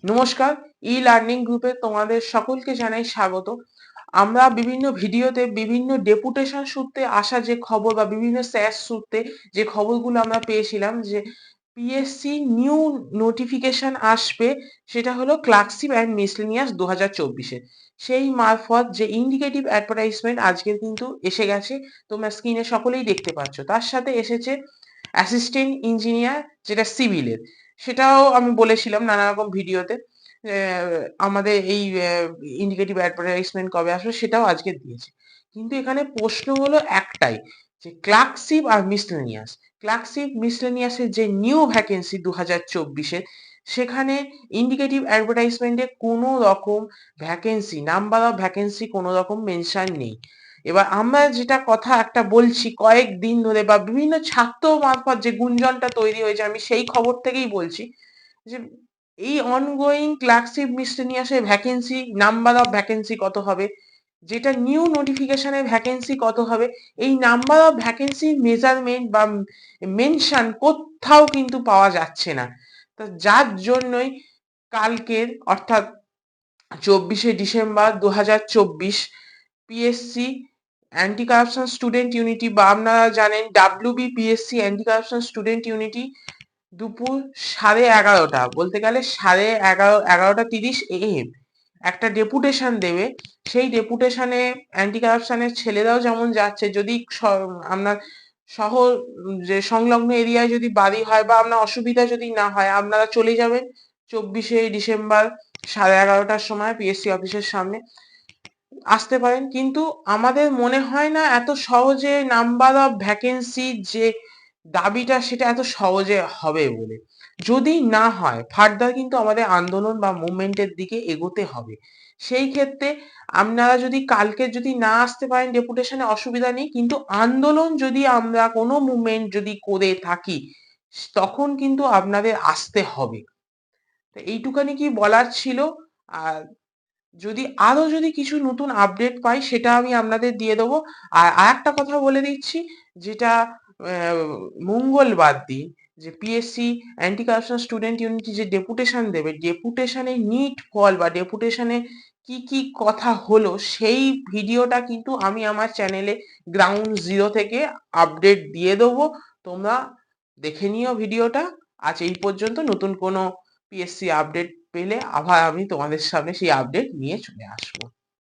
নমস্কার, e learning গ্রুপে তোমাদের সকলকে জানাই স্বাগত। আমরা বিভিন্ন ভিডিওতে বিভিন্ন ডেপুটেশন সূত্রে আসা যে খবর বা বিভিন্ন স্যাস সূত্রে যে খবরগুলো আমরা পেয়েছিলাম যে পিএসসি নিউ নোটিফিকেশন আসবে, সেটা হলো ক্লার্কশিপ অ্যান্ড মিসলেনিয়াস 2024-এ। সেই মারফত যে ইন্ডিকেটিভ অ্যাডভার্টাইজমেন্ট আজকে কিন্তু এসে গেছে, তোমরা স্ক্রিনে সকলেই দেখতে পাচ্ছ। তার সাথে এসেছে অ্যাসিস্ট্যান্ট ইঞ্জিনিয়ার, যেটা সিভিলের। সেটাও আমি বলেছিলাম নানা রকম ভিডিওতে। আমাদের এই ইন্ডিকেটিভ অ্যাডভার্টাইজমেন্ট কবে আসবে সেটাও আজকে দিয়েছে। কিন্তু এখানে প্রশ্ন হলো একটাই, যে ক্লার্কশিপ আর মিসলেনিয়াস, ক্লার্কশিপ মিসলেনিয়াসের যে নিউ ভ্যাকেন্সি 2024-এর, সেখানে ইন্ডিকেটিভ অ্যাডভার্টাইজমেন্টে কোনো রকম ভ্যাকেন্সি, নাম্বার অফ ভ্যাকেন্সি কোনো রকম মেনশন নেই। এবার আমরা যেটা কথা একটা বলছি কয়েকদিন ধরে, বা বিভিন্ন ছাত্র মারফত যে গুঞ্জনটা তৈরি হয়েছে, আমি সেই খবর থেকেই বলছি যে এই অনগোয়িং ক্লার্কশিপ মিসলেনিয়াসের ভ্যাকেন্সি, নাম্বার অফ ভ্যাকেন্সি কত হবে, যেটা নিউ নোটিফিকেশনের ভ্যাকেন্সি কত হবে, এই নাম্বার অফ ভ্যাকেন্সি মেজারমেন্ট বা মেনশন কোথাও কিন্তু পাওয়া যাচ্ছে না। তো যার জন্যই কালকের অর্থাৎ 24শে December 2024 PSC anti corruption student unity, বা আপনারা জানেন WBPSC anti corruption student unity, দুপুর 11:30, বলতে গেলে 11:30 AM একটা ডেপুটেশন দেবে। সেই ডেপুটেশনে অ্যান্টি কারাপশনের ছেলেরাও যেমন যাচ্ছে, যদি আপনার শহর যে সংলগ্ন এরিয়ায় যদি বাড়ি হয় বা আপনার অসুবিধা যদি না হয়, আপনারা চলে যাবেন 24শে ডিসেম্বর 11:30টার সময় পিএসসি অফিসের সামনে আসতে পারেন। কিন্তু আমাদের মনে হয় না এত সহজে নাম্বার অফ ভ্যাকেন্সি যে দাবিটা, সেটা এত সহজে হবে বলে। যদি না হয়, ফার্দার কিন্তু আমাদের আন্দোলন বা মুভমেন্টের দিকে এগোতে হবে। সেই ক্ষেত্রে আপনারা যদি কালকে যদি না আসতে পারেন ডেপুটেশনে, অসুবিধা নেই, কিন্তু আন্দোলন যদি আমরা কোনো মুভমেন্ট যদি করে থাকি, তখন কিন্তু আপনাদের আসতে হবে। তো এইটুখানি কি বলার ছিল। আর যদি আরো যদি কিছু নতুন আপডেট পাই, সেটা আমি আপনাদের দিয়ে দেবো। আর আরেকটা কথা বলে দিচ্ছি, যেটা মঙ্গলবার দিন যে PSC anti corruption student unity যে ডেপুটেশন দেবে, ডেপুটেশনে নিট ফল বা ডেপুটেশনে কি কি কথা হলো, সেই ভিডিওটা কিন্তু আমি আমার চ্যানেলে গ্রাউন্ড জিরো থেকে আপডেট দিয়ে দেবো। তোমরা দেখে নিও ভিডিওটা। আজ এই পর্যন্ত। নতুন কোনো পিএসসি আপডেট পেলে আবার আমি তোমাদের সামনে সেই আপডেট নিয়ে চলে আসবো।